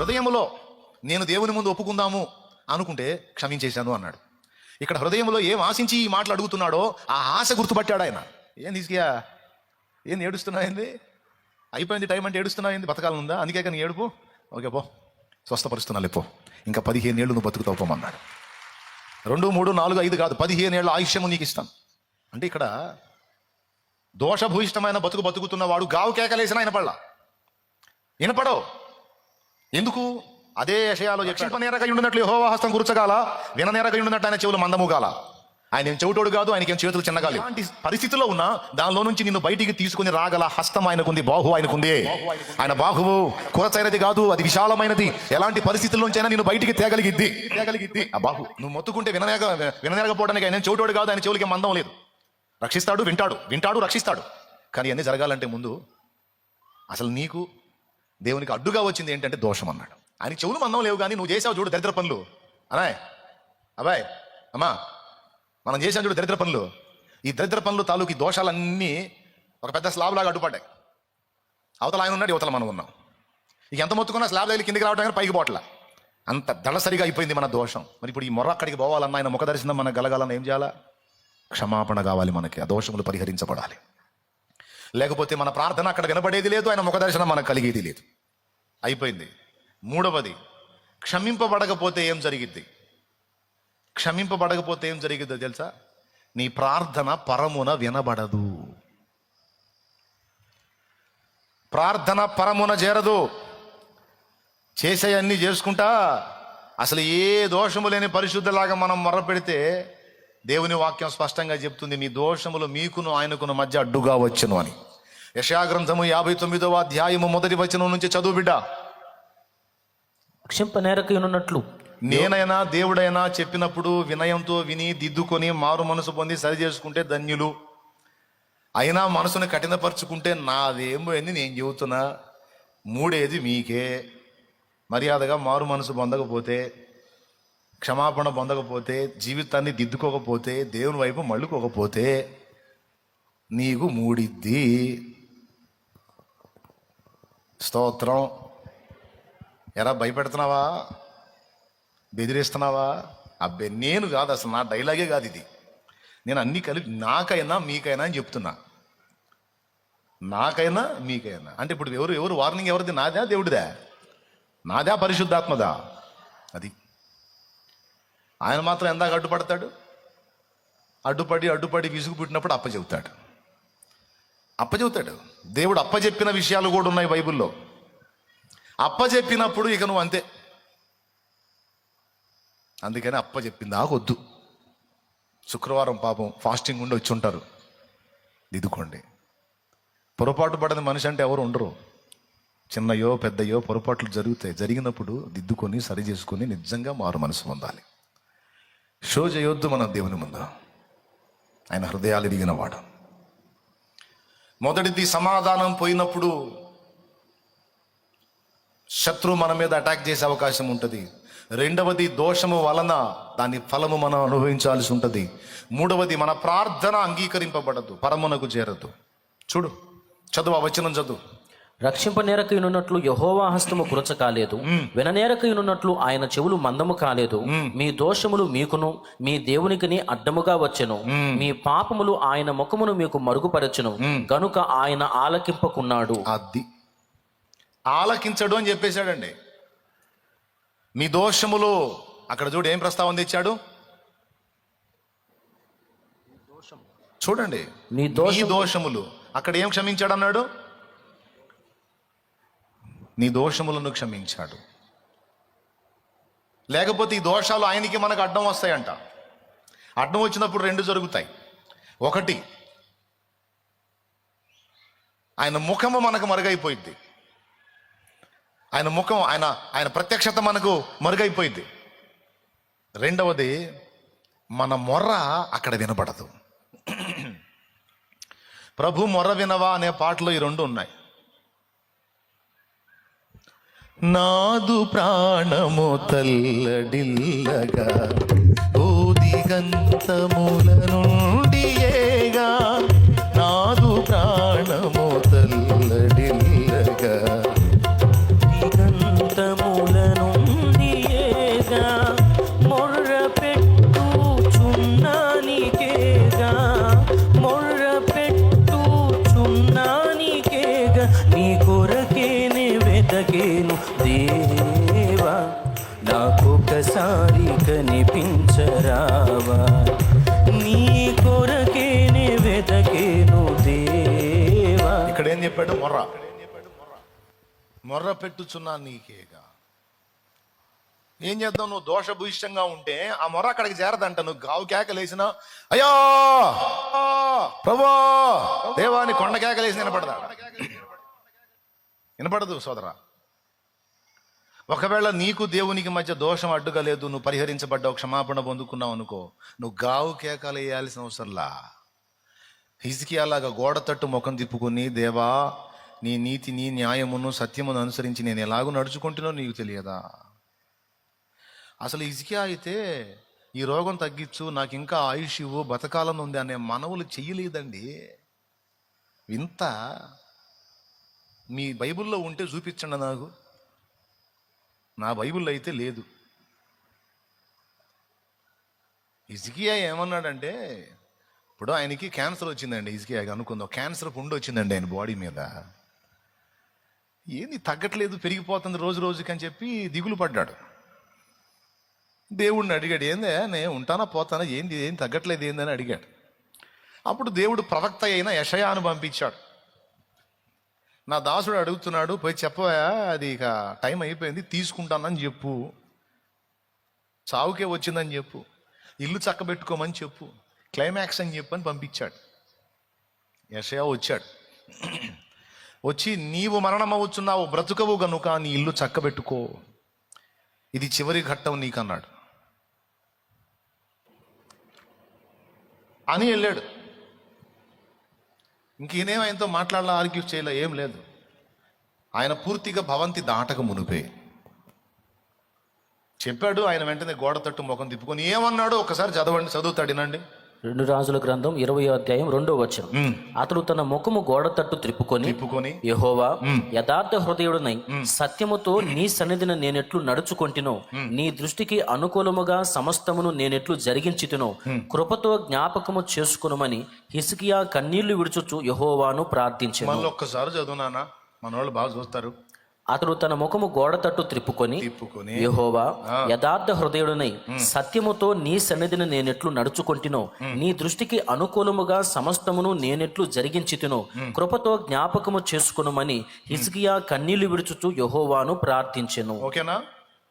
హృదయములో నేను దేవుని ముందు ఒప్పుకుందాము అనుకుంటే క్షమించేశాను అన్నాడు. ఇక్కడ హృదయంలో ఏం ఆశించి ఈ మాటలు అడుగుతున్నాడో ఆ ఆశ గుర్తుపట్టాడు ఆయన. ఏం తీసుకుయా, ఏం ఏడుస్తున్నాయింది, అయిపోయింది టైం అంటే ఏడుస్తున్నాయింది, బతకాలనుందా, అందుకే కానీ ఏడుపు, ఓకే పో స్వస్థపరుస్తున్నాను పో, ఇంకా 15 ఏళ్ళు నువ్వు బతుకుతావు పోమన్నాడు. 2, 3, 4, 5 కాదు, 15 ఏళ్ళ ఆయుష్యము నీకు ఇస్తాను అంటే ఇక్కడ దోషభూయిష్టమైన బతుకుతున్న వాడు గావు కేకలేసిన వినపడో. ఎందుకు? అదే యెషయాలో యక్షింపనేరకై ఉండినట్లు యెహోవా హస్తం గుర్చగాల, విననేరకై ఉండినట్టు ఆయన చెవులు మందముగాల. ఆయన ఏం చెవిటోడు కాదు, ఆయనకేం చేతులు చిన్నగాలి. అలాంటి పరిస్థితిలో ఉన్నా దానిలో నుంచి నిన్ను బయటికి తీసుకుని రాగల హస్తం ఆయనకుంది, బాహు ఆయనకుంది. ఆయన బాహువు కురచైనది కాదు, అది విశాలమైనది. ఎలాంటి పరిస్థితుల్లోంచైనా నిన్ను బయటికి తేగలిగిద్ది. ఆ బాహు నువ్వు మొత్తుకుంటే వినలేకపోవడానికి ఆయన చెవిటోడు కాదు, ఆయన చెవులకి మందం లేదు. రక్షిస్తాడు, వింటాడు, రక్షిస్తాడు. కానీ అన్నీ జరగాలంటే ముందు అసలు నీకు దేవునికి అడ్డుగా వచ్చింది ఏంటంటే దోషం అన్నాడు. ఆయన చెవులు మందం లేవు, కానీ నువ్వు చేసావు చూడు దరిద్ర పనులు. అబ్బాయ్ అమ్మా, మనం చేసాం చూడు దరిద్ర పనులు. ఈ దరిద్ర పనులు తాలూకు దోషాలన్నీ ఒక పెద్ద స్లాబ్ లాగా అడ్డుపడ్డాయి. అవతల ఆయన ఉన్నాడు, యువతల మనం ఉన్నాం. ఇక ఎంత మొత్తుకున్నా స్లాబ్ దగ్గర కిందికి రావడం కానీ పైకి పోట్ల, అంత దళసరిగా అయిపోయింది మన దోషం. మరి ఇప్పుడు ఈ మొర్ర అక్కడికి పోవాలన్నా, ఆయన ముఖ దర్శనం మనకు గలగాలన్నా ఏం చేయాలా? క్షమాపణ కావాలి మనకి, ఆ దోషములు పరిహరించబడాలి. లేకపోతే మన ప్రార్థన అక్కడ వినపడేది లేదు, ఆయన ముఖ దర్శనం మనకు కలిగేది లేదు. అయిపోయింది. 3వది, క్షమింపబడకపోతే ఏం జరిగిద్ది? క్షమింపబడకపోతే ఏం జరిగిద్దో తెలుసా? నీ ప్రార్థన పరమున వినబడదు, ప్రార్థన పరమున చేరదు. చేసే అన్నీ చేసుకుంటా అసలు ఏ దోషము లేని పరిశుద్ధలాగా మనం మొర్ర పెడితే దేవుని వాక్యం స్పష్టంగా చెప్తుంది, మీ దోషములు మీకును ఆయనకును మధ్య అడ్డుగా వచ్చును అని. యెషయా గ్రంథము 59వ అధ్యాయము 1వ వచనం నుంచి చదువు బిడ్డ. క్షింపనేరకయున్నట్లు నేనైనా దేవుడైనా చెప్పినప్పుడు వినయంతో విని దిద్దుకొని మారు మనసు పొంది సరి చేసుకుంటే ధన్యులు. అయినా మనసును కఠినపరుచుకుంటే నాదేం పోయింది, నేను చెబుతున్నా, 3 మీకే. మర్యాదగా మారు మనసు పొందకపోతే, క్షమాపణ పొందకపోతే, జీవితాన్ని దిద్దుకోకపోతే, దేవుని వైపు మళ్ళుకోకపోతే నీకు 3. స్తోత్రం. ఎరా భయపెడుతున్నావా, బెదిరిస్తున్నావా? అబ్బే నేను కాదు, అసలు నా డైలాగే కాదు ఇది. నేను అన్నీ కలిపి నాకైనా మీకైనా అని చెప్తున్నా. నాకైనా మీకైనా అంటే ఇప్పుడు ఎవరు వార్నింగ్ ఎవరిది? నాదా దేవుడిదా? నాదా పరిశుద్ధాత్మదా? అది ఆయన మాత్రం ఎందాక అడ్డుపడతాడు. అడ్డుపడి విసుగు పుట్టినప్పుడు అప్పచెబుతాడు. దేవుడు అప్పచెప్పిన విషయాలు కూడా ఉన్నాయి బైబిల్లో. అప్పచెప్పినప్పుడు ఇక నువ్వు అంతే. అందుకని అప్పచెప్పింది ఆగొద్దు. శుక్రవారం పాపం ఫాస్టింగ్ ఉండి వచ్చి ఉంటారు, దిద్దుకోండి. పొరపాటు పడని మనిషి అంటే ఎవరు ఉండరు. చిన్నయో పెద్దయో పొరపాట్లు జరుగుతాయి. జరిగినప్పుడు దిద్దుకొని సరి చేసుకొని నిజంగా మారు మనసు పొందాలి. షో చేయొద్దు మన దేవుని ముందు. ఆయన హృదయాలు ఎరిగినవాడు. మొదటిది సమాధానం పోయినప్పుడు శత్రువు మన మీద అటాక్ చేసే అవకాశం ఉంటుంది. 2వది దోషము వలన దాని ఫలము మనం అనుభవించాల్సి ఉంటుంది. 3వది మన ప్రార్థన అంగీకరింపబడదు, పరమునకు చేరదు. చూడు, చదువు, ఆ వచనం చదువు. రక్షింపనేరకయున్నట్లు యెహోవా హస్తము కురచ కాలేదు, విననేరకయున్నట్లు ఆయన చెవులు మందము కాలేదు. మీ దోషములు మీకును మీ దేవునికిని అడ్డముగా వచ్చెను. మీ పాపములు ఆయన ముఖమును మీకు మరుగుపరచును గనుక ఆయన ఆలకింపకున్నాడు. అది ఆలకించడు అని చెప్పేశాడండి. మీ దోషములు, అక్కడ చూడు ఏం ప్రస్తావన తెచ్చాడు చూడండి. మీ దోషములు, అక్కడ ఏం క్షమించాడు అన్నాడు? నీ దోషములను క్షమించాడు. లేకపోతే ఈ దోషాలు ఆయనకి మనకు అడ్డం వస్తాయంట. అడ్డం వచ్చినప్పుడు 2 జరుగుతాయి. 1, ఆయన ముఖము మనకు మరుగైపోయింది. ఆయన ముఖం, ఆయన ప్రత్యక్షత మనకు మరుగైపోయింది. 2వది, మన మొర్ర అక్కడ వినపడదు. ప్రభు మొర్ర వినవా అనే పాటలో ఈ 2 ఉన్నాయి. నాదు ప్రాణము తల్లడిల్లగా దిగంతముల నుండి ఏగా, నాదు ప్రాణము తల్లడిల్లగా దిగంతముల నీ కొరకేనే వెతకేను దేవా, నాకొకసారి కనిపించరావా. నీ కొరకేనే వెతకేను దేవా. ఇక్కడ ఏం చెప్పాడు? మొర్ర పెట్టుచున్నా నీకేగా. ఏం చేద్దాం? నువ్వు దోషభూయిష్టంగా ఉంటే ఆ మొర్ర అక్కడికి చేరదంట. నువ్వు గావు కేకలేసినా అయ్యా ప్రభా దేవాని కొండ కేకలేసి వినపడదు సోదరా. ఒకవేళ నీకు దేవునికి మధ్య దోషం అడ్డుగా లేదు, నువ్వు పరిహరించబడ్డావు, క్షమాపణ పొందుకున్నావు అనుకో, నువ్వు గావు కేకలు వేయాల్సిన అవసరంలా. హిజ్కియాలాగా గోడ తట్టు ముఖం తిప్పుకుని, దేవా నీ నీతిని న్యాయమును సత్యమును అనుసరించి నేను ఎలాగో నడుచుకుంటున్నో నీకు తెలియదా? అసలు హిజ్కియా అయితే ఈ రోగం తగ్గించు, నాకు ఇంకా ఆయుష్ ఇవ్వు, బతకాలను ఉంది అనే మనవులు చెయ్యలేదండి. వింత. మీ బైబిల్లో ఉంటే చూపించండి నాకు. నా బైబిల్లో అయితే లేదు. హిజ్కియా ఏమన్నాడంటే, ఇప్పుడు ఆయనకి క్యాన్సర్ వచ్చిందండి. హిజ్కియాకి అనుకుందాం క్యాన్సర్ పుండు వచ్చిందండి ఆయన బాడీ మీద. ఏంది తగ్గట్లేదు, పెరిగిపోతుంది రోజు రోజుకి అని చెప్పి దిగులు పడ్డాడు. దేవుడిని అడిగాడు, ఏందే నేను ఉంటానా పోతానా, ఏం తగ్గట్లేదు ఏందని అడిగాడు. అప్పుడు దేవుడు ప్రవక్త అయిన యెషయాను పంపించాడు. నా దాసుడు అడుగుతున్నాడు, పోయి చెప్పవా, అది ఇక టైం అయిపోయింది, తీసుకుంటానని చెప్పు, చావుకే వచ్చిందని చెప్పు, ఇల్లు చక్కబెట్టుకోమని చెప్పు, క్లైమాక్స్ అని చెప్పని పంపించాడు. యెషయా వచ్చాడు. వచ్చి, నీవు మరణమవుచున్నావు, బ్రతుకవు గనుక నీ ఇల్లు చక్కబెట్టుకో, ఇది చివరి ఘట్టం నీకన్నాడు అని వెళ్ళాడు. ఇంకేనేమో ఆయనతో మాట్లాడాల, ఆర్గ్యూ చేయలే, ఏం లేదు. ఆయన పూర్తిగా భవంతి దాటక మునిపే చెప్పాడు. ఆయన వెంటనే గోడ తట్టు ముఖం తిప్పుకొని ఏమన్నాడు ఒకసారి చదవండి, చదువుతాడినండి. 2 రాజుల గ్రంథం 20వ అధ్యాయం 2వ వచనం. అతడు తన ముఖము గోడ తట్టు త్రిప్పుకొని, యెహోవా యథార్థ హృదయుడనై సత్యముతో నీ సన్నిధిని నేనెట్లు నడుచుకొంటినో, నీ దృష్టికి అనుకూలముగా సమస్తమును నేనెట్లు జరిగించితినో కృపతో జ్ఞాపకము చేసుకునమని హిజ్కియా కన్నీళ్లు విడుచుచు యెహోవాను ప్రార్థించెను. మళ్ళీ ఒక్కసారి చదువునానా, మన వాళ్ళు బాగా చూస్తారు. అతడు తన ముఖము గోడ తట్టు త్రిప్పుకొని, యెహోవా యథార్థ హృదయుడనై సత్యముతో నీ సన్నిధిని నేనెట్లు నడుచుకొంటినో, నీ దృష్టికి అనుకూలముగా సమస్తమును నేనెట్లు జరిగించితినో కృపతో జ్ఞాపకము చేసుకునమని హిజ్కియా కన్నీళ్లు విడుచుచు యెహోవాను ప్రార్థించెను. ఓకేనా?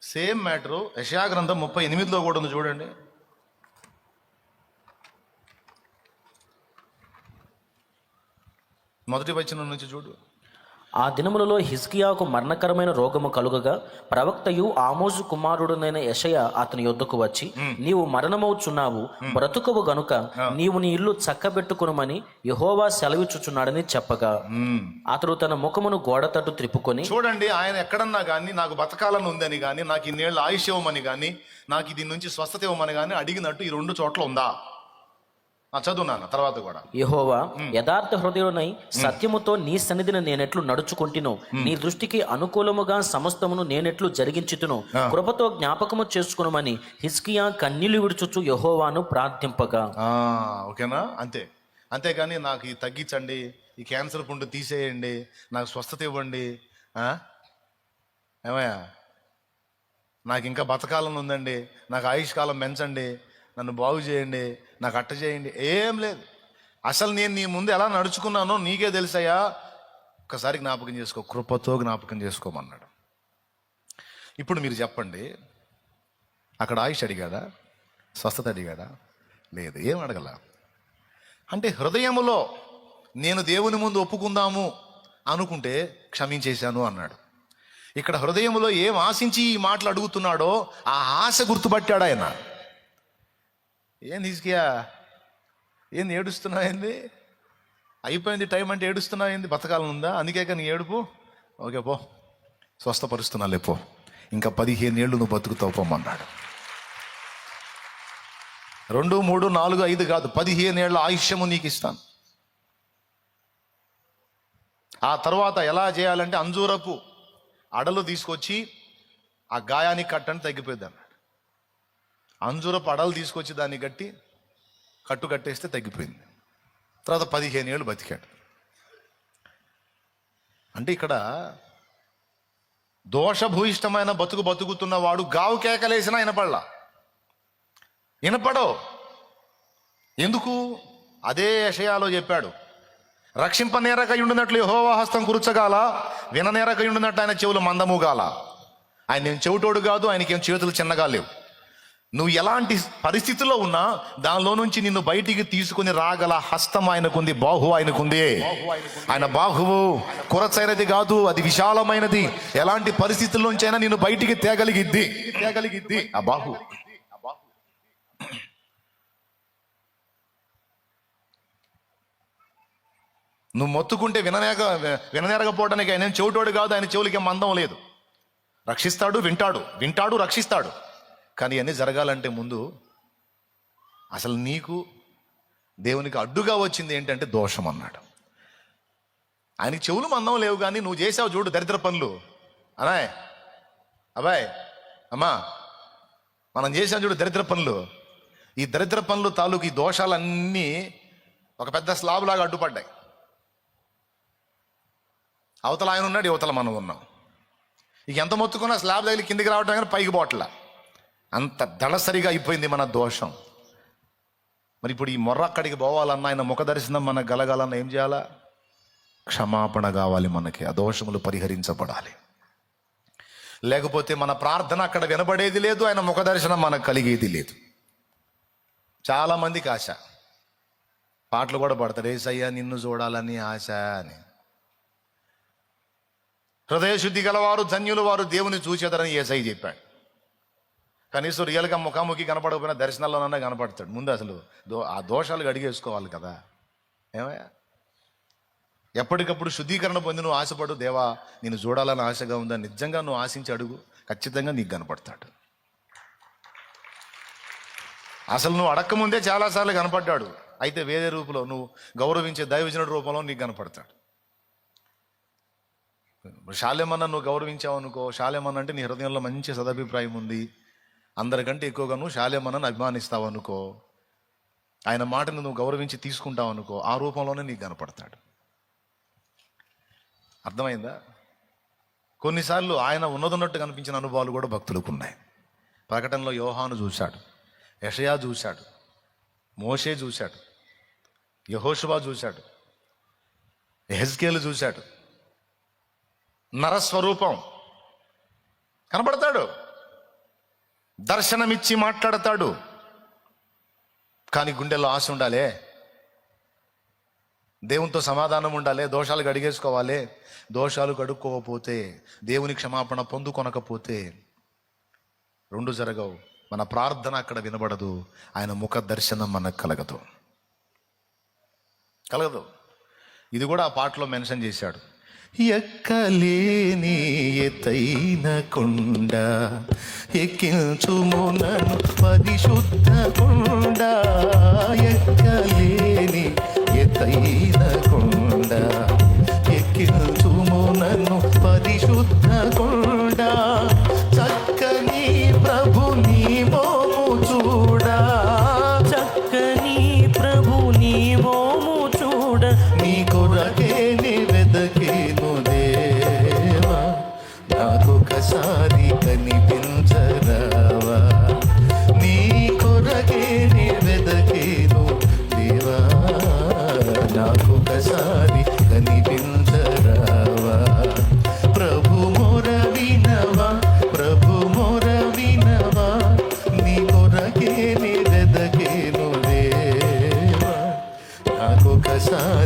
సేమ్ మ్యాటరు యెషయా గ్రంథం 38లో కూడా ఉంది, చూడండి. మొదటి వచనం నుంచి చూడు. ఆ దినములలో హిజ్కియాకు మరణకరమైన రోగము కలుగగా ప్రవక్తయు ఆమోజు కుమారుడునైన యెషయా అతని యొద్దకు వచ్చి, నీవు మరణమవుచున్నావు, బ్రతుకవు గనుక నీవు నీ ఇల్లు చక్కబెట్టుకునమని యెహోవా సెలవిచ్చుచున్నాడని చెప్పగా, అతడు తన ముఖమును గోడ తట్టు త్రిప్పుకొని. చూడండి, ఆయన ఎక్కడన్నా కానీ నాకు బతకాలని ఉందని కానీ, నాకు ఇన్నేళ్ళు ఆయుష్ ఇవ్వమని కానీ, నాకు దీని నుంచి స్వస్థత ఇవ్వమని కానీ అడిగినట్టు ఈ 2 చోట్ల ఉందా? చదువున్నాను తర్వాత కూడా. యెహోవా యథార్థ హృదయుడనై సత్యముతో నీ సన్నిధిని నేనెట్లు నడుచుకొంటినో, నీ దృష్టికి అనుకూలముగా సమస్తమును నేనెట్లు జరిగించుతునో కృపతో జ్ఞాపకము చేసుకునమని హిజ్కియా కన్నీళ్లు విడుచుచు యెహోవాను ప్రార్థింపగా. ఓకేనా? అంతేగాని నాకు ఇది తగ్గించండి, ఈ క్యాన్సర్ పుండు తీసేయండి, నాకు స్వస్థత ఇవ్వండి, ఏమయ్యా నాకు ఇంకా బతకాలని ఉందండి, నాకు ఆయుష్ కాలం పెంచండి, నన్ను బాగు చేయండి, నాకు అట్ట చేయండి, ఏం లేదు. అసలు నేను నీ ముందు ఎలా నడుచుకున్నానో నీకే తెలుసయ్యా, ఒక్కసారి జ్ఞాపకం చేసుకో, కృపతో జ్ఞాపకం చేసుకోమన్నాడు. ఇప్పుడు మీరు చెప్పండి, అక్కడ ఆయుష్ అడిగాడా? స్వస్థత అడిగాడా? లేదు, ఏం అడగల. అంటే హృదయములో నేను దేవుని ముందు ఒప్పుకుందాము అనుకుంటే క్షమించేశాను అన్నాడు. ఇక్కడ హృదయములో ఏం ఆశించి ఈ మాటలు అడుగుతున్నాడో ఆ ఆశ గుర్తుపట్టాడు ఆయన. ఏంది హిజ్కియా, ఏంది ఏడుస్తున్నావు, ఏంది అయిపోయింది టైం అంటే ఏడుస్తున్నావు, ఏంది బతకాలం ఉందా, అందుకే నీ ఏడుపు, ఓకే పో స్వస్థపరుస్తున్నా లేపో, ఇంకా 15 ఏళ్ళు నువ్వు బతుకుతావు పోమన్నాడు. 2, 3, 4, 5 కాదు, 15 ఏళ్ళ ఆయుష్యము నీకు ఇస్తాను. ఆ తర్వాత ఎలా చేయాలంటే అంజూరపు అడలు తీసుకొచ్చి ఆ గాయానికి కట్టని తగ్గిపోయింది అన్నాడు. అంజూరపు అడలు తీసుకొచ్చి దాన్ని కట్టు కట్టేస్తే తగ్గిపోయింది. తర్వాత 15 ఏళ్ళు బతికాడు. అంటే ఇక్కడ దోషభూయిష్టమైన బతుకుతున్న వాడు గావు కేకలేసినా వినపడో. ఎందుకు? అదే యెషయాలో చెప్పాడు, రక్షింపనేరకయుండునట్లు యెహోవా హస్తం కురుచగాల, విననేరకయుండునట్టు ఆయన చెవులు మందముగాల. ఆయన ఏం చెవిటోడు కాదు, ఆయనకేం చేతులు చిన్నగా లేవు. నువ్వు ఎలాంటి పరిస్థితుల్లో ఉన్నా దానిలో నుంచి నిన్ను బయటికి తీసుకుని రాగల హస్తం ఆయనకుంది, బాహు ఆయనకుంది. ఆయన బాహువు కురచైనది కాదు, అది విశాలమైనది. ఎలాంటి పరిస్థితుల్లోంచి అయినా నిన్ను బయటికి తేగలిగిద్ది ఆ బాహు. నువ్వు మొత్తుకుంటే విననేరకపోవడానికి ఆయన చెవిటోడు కాదు, ఆయన చెవులకి మందం లేదు. రక్షిస్తాడు, వింటాడు, రక్షిస్తాడు. కానీ అన్నీ జరగాలంటే ముందు అసలు నీకు దేవునికి అడ్డుగా వచ్చింది ఏంటంటే దోషం అన్నాడు. ఆయనకి చెవులు మందం లేవు, కానీ నువ్వు చేసావు చూడు దరిద్ర పనులు. అబ్బాయ్ అమ్మా, మనం చేసాం చూడు దరిద్ర పనులు. ఈ దరిద్ర పనులు తాలూకు ఈ దోషాలన్నీ ఒక పెద్ద స్లాబ్ లాగా అడ్డుపడ్డాయి. అవతల ఆయన ఉన్నాడు, యువతల మనం ఉన్నాం. ఇక ఎంత మొత్తుకున్నా స్లాబ్ తగిలి కిందికి రావటం కానీ పైకి పోవట్లా. అంత దళసరిగా అయిపోయింది మన దోషం. మరి ఇప్పుడు ఈ మొర్ర అక్కడికి పోవాలన్నా, ఆయన ముఖ దర్శనం మనకు గలగాలన్నా ఏం చేయాలా? క్షమాపణ కావాలి మనకి, ఆ దోషములు పరిహరించబడాలి. లేకపోతే మన ప్రార్థన అక్కడ వినబడేది లేదు, ఆయన ముఖ దర్శనం మనకు కలిగేది లేదు. చాలా మందికి ఆశ, పాటలు కూడా పడతారు, యేసయ్యా నిన్ను చూడాలని ఆశ అని. హృదయ శుద్ధి గలవారు ధన్యులు, వారు దేవుని చూసేదరని యేసయ్య చెప్పాడు. కనీసం రియల్గా ముఖాముఖి కనపడకపోయినా దర్శనాల్లోనన్నా కనపడతాడు. ముందు అసలు ఆ దోషాలు అడిగేసుకోవాలి కదా. ఏమయ్యా, ఎప్పటికప్పుడు శుద్ధీకరణ పొంది నువ్వు ఆశపడు, దేవా నేను చూడాలని ఆశగా ఉందా, నిజంగా నువ్వు ఆశించి అడుగు, ఖచ్చితంగా నీకు కనపడతాడు. అసలు నువ్వు అడక్కముందే చాలాసార్లు కనపడ్డాడు, అయితే వేరే రూపంలో, నువ్వు గౌరవించే దైవజనుడి రూపంలో నీకు కనపడతాడు. షాలేమన్న నువ్వు గౌరవించావు అనుకో, షాలేమన్న అంటే నీ హృదయంలో మంచి సదభిప్రాయం ఉంది, అందరికంటే ఎక్కువగా నువ్వు షాలేమన్నను అభిమానిస్తావు అనుకో, ఆయన మాటను నువ్వు గౌరవించి తీసుకుంటావు అనుకో, ఆ రూపంలోనే నీకు కనపడతాడు. అర్థమైందా? కొన్నిసార్లు ఆయన ఉన్నదన్నట్టు కనిపించిన అనుభవాలు కూడా భక్తులకు ఉన్నాయి. ప్రకటనలో యోహాను చూశాడు, యెషయా చూశాడు, మోషే చూశాడు, యెహోషువ చూశాడు, యెహెజ్కేలు చూశాడు. నరస్వరూపం కనపడతాడు, దర్శనమిచ్చి మాట్లాడతాడు. కానీ గుండెల్లో ఆశ ఉండాలి, దేవునితో సమాధానం ఉండాలి, దోషాలు కడిగేసుకోవాలి. దోషాలు కడుక్కోకపోతే, దేవుని క్షమాపణ పొందుకొనకపోతే రెండు జరగవు. మన ప్రార్థన అక్కడ వినబడదు, ఆయన ముఖ దర్శనం మనకు కలగదు. ఇది కూడా ఆ పాటలో మెన్షన్ చేశాడు. ఎక్కలేని ఎత్తైన కొండ ఎక్కించుము నన్ను పరిశుద్ధ కొండ, ఎక్కలేని ఎత్తైన కొండ ఎక్కించుము నన్ను పరిశుద్ధ కొండ, చక్కని ప్రభు నీ మోము చూడా, చక్కని ప్రభు నీ మోము చూడ, నీ కొరకే నీ వెదకేను దేవా, నాకొకసారి కనిపించరావా, నీ కొరకే నీ వెదకేను దేవా, నాకొకసారి కనిపించరావా. ప్రభు మొర వినవా, ప్రభు మొర వినవా, నీ కొరకే నీ వెదకేను దేవా, నాకొకసారి